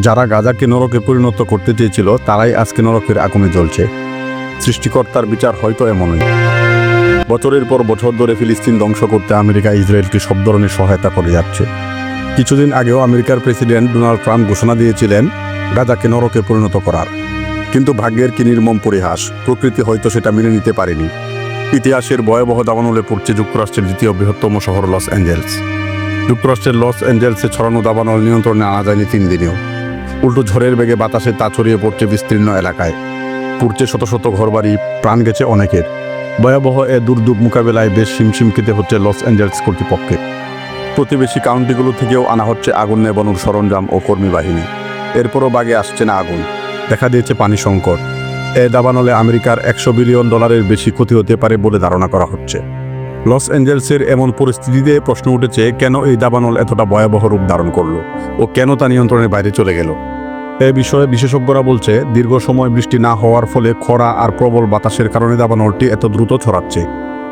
যারা গাজাকে নরকে পরিণত করতে চেয়েছিল তারাই আজকে নরকের আগুনে জ্বলছে। সৃষ্টিকর্তার বিচার হয়তো এমনই। বছরের পর বছর ধরে ফিলিস্তিন ধ্বংস করতে আমেরিকা ইসরায়েলকে সব ধরনের সহায়তা করে যাচ্ছে। কিছুদিন আগেও আমেরিকার প্রেসিডেন্ট ডোনাল্ড ট্রাম্প ঘোষণা দিয়েছিলেন গাজাকে নরকে পরিণত করার। কিন্তু ভাগ্যের কি নির্মম পরিহাস, প্রকৃতি হয়তো সেটা মেনে নিতে পারেনি। ইতিহাসের ভয়াবহ দাবানলে পড়ছে যুক্তরাষ্ট্রের দ্বিতীয় বৃহত্তম শহর লস অ্যাঞ্জেলস। যুক্তরাষ্ট্রের লস অ্যাঞ্জেলসে ছড়ানো দাবানল নিয়ন্ত্রণে আনা যায়নি 3 দিনেও। উল্টো ঝড়ের বেগে বাতাসে তা ছড়িয়ে পড়ছে বিস্তীর্ণ এলাকায়। পুড়ছে শত শত ঘরবাড়ি, প্রাণ গেছে অনেকের। ভয়াবহ এ দুর্যোগ মোকাবেলায় বেশ হিমশিম খেতে হচ্ছে লস অ্যাঞ্জেলস কর্তৃপক্ষকে। প্রতিবেশী কাউন্টিগুলো থেকেও আনা হচ্ছে আগুন নেভানোর সরঞ্জাম ও কর্মী বাহিনী। এরপরও বাগে আসছে না আগুন, দেখা দিয়েছে পানি সংকট। এ দাবানলে আমেরিকার $100 বিলিয়ন বেশি ক্ষতি হতে পারে বলে ধারণা করা হচ্ছে। লস অ্যাঞ্জেলসের এমন পরিস্থিতিতে প্রশ্ন উঠেছে, কেন এই দাবানল এতটা ভয়াবহ রূপ ধারণ করলো ও কেন তা নিয়ন্ত্রণের বাইরে চলে গেল। এ বিষয়ে বিশেষজ্ঞরা বলছে, দীর্ঘ সময় বৃষ্টি না হওয়ার ফলে খরা আর প্রবল বাতাসের কারণে দাবানলটি এত দ্রুত ছড়াচ্ছে।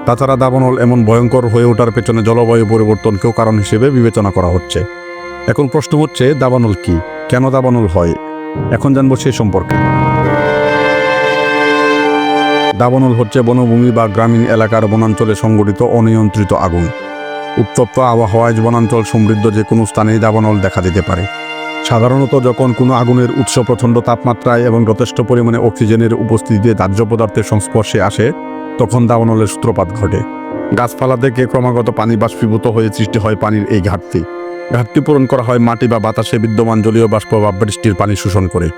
তাছাড়া দাবানল এমন ভয়ঙ্কর হয়ে ওঠার পেছনে জলবায়ু পরিবর্তনকেও কারণ হিসেবে বিবেচনা করা হচ্ছে। এখন প্রশ্ন হচ্ছে, দাবানল কি, কেন দাবানল হয়? এখন জানবো সে সম্পর্কে। দাবানল হচ্ছে বনভূমি বা গ্রামীণ এলাকার বনাঞ্চলে সংঘটিত অনিয়ন্ত্রিত আগুন। উত্তপ্ত আবহাওয়ায় বনাঞ্চল সমৃদ্ধ যে কোনো স্থানেই দাবানল দেখা দিতে পারে। সাধারণত যখন কোনো আগুনের উৎস প্রচণ্ড তাপমাত্রায় এবং যথেষ্ট পরিমাণে অক্সিজেনের উপস্থিতিতে দাহ্য পদার্থের সংস্পর্শে আসে, তখন দাবানলের সূত্রপাত ঘটে। গাছপালা থেকে ক্রমাগত পানি বাষ্পীভূত হয়ে সৃষ্টি হয় পানির এই ঘাটতি পূরণ করা হয় মাটি বা বাতাসে বিদ্যমান জলীয় বাষ্প বা বৃষ্টির পানি শোষণ করে।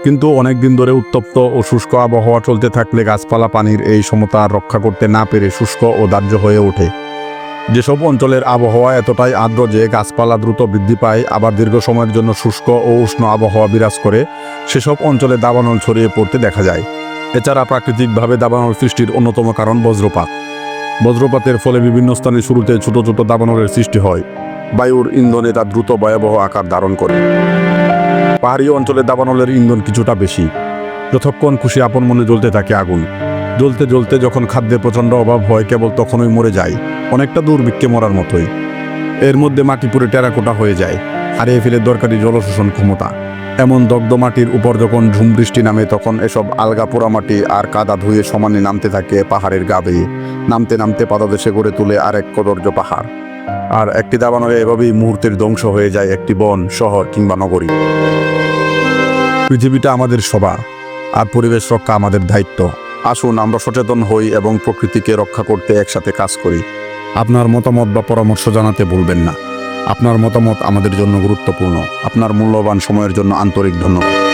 কিন্তু অনেক দিন ধরে উত্তপ্ত ও শুষ্ক আবহাওয়া চলতে থাকলে গাছপালা পানির এই সমতা রক্ষা করতে না পেরে শুষ্ক ও দাহ্য হয়ে ওঠে। যেসব অঞ্চলের আবহাওয়া এতটাই আর্দ্র যে গাছপালা দ্রুত বৃদ্ধি পায়, আবার দীর্ঘ সময়ের জন্য শুষ্ক ও উষ্ণ আবহাওয়া বিরাজ করে, সেসব অঞ্চলে দাবানল ছড়িয়ে পড়তে দেখা যায়। এছাড়া প্রাকৃতিকভাবে দাবানল সৃষ্টির অন্যতম কারণ বজ্রপাত। বজ্রপাতের ফলে বিভিন্ন স্থানে শুরুতে ছোট ছোট দাবানলের সৃষ্টি হয়। বায়ুর ইন্ধনে তা দ্রুত ভয়াবহ আকার ধারণ করে। পাহাড়ি অঞ্চলে দাবানলের ইন্ধন কিছুটা বেশি। যতক্ষণ খুশি আপন মনে জ্বলতে থাকে আগুন। জ্বলতে জ্বলতে যখন খাদ্যের প্রচণ্ড অভাব হয়, কেবল তখনই মরে যায়, অনেকটা দুর্ভিক্ষে মরার মতোই। এর মধ্যে মাটি পুড়ে টেরাকোটা হয়ে যায়, হারিয়ে ফেলে দরকারি জলশোষণ ক্ষমতা। এমন দগ্ধ মাটির উপর যখন ঝুম বৃষ্টি নামে, তখন এসব আলগা পোড়া মাটি আর কাদা ধুয়ে সমানে নামতে থাকে পাহাড়ের গা বেয়ে। নামতে নামতে পাদদেশে গড়ে তুলে আরেক কদর্য পাহাড়। আর একটি দাবানলে এভাবেই মুহূর্তের ধ্বংস হয়ে যায় একটি বন, শহর কিংবা নগরী। পৃথিবীটা আমাদের সবার, আর পরিবেশ রক্ষা আমাদের দায়িত্ব। আসুন আমরা সচেতন হই এবং প্রকৃতিকে রক্ষা করতে একসাথে কাজ করি। আপনার মতামত বা পরামর্শ জানাতে ভুলবেন না। আপনার মতামত আমাদের জন্য গুরুত্বপূর্ণ। আপনার মূল্যবান সময়ের জন্য আন্তরিক ধন্যবাদ।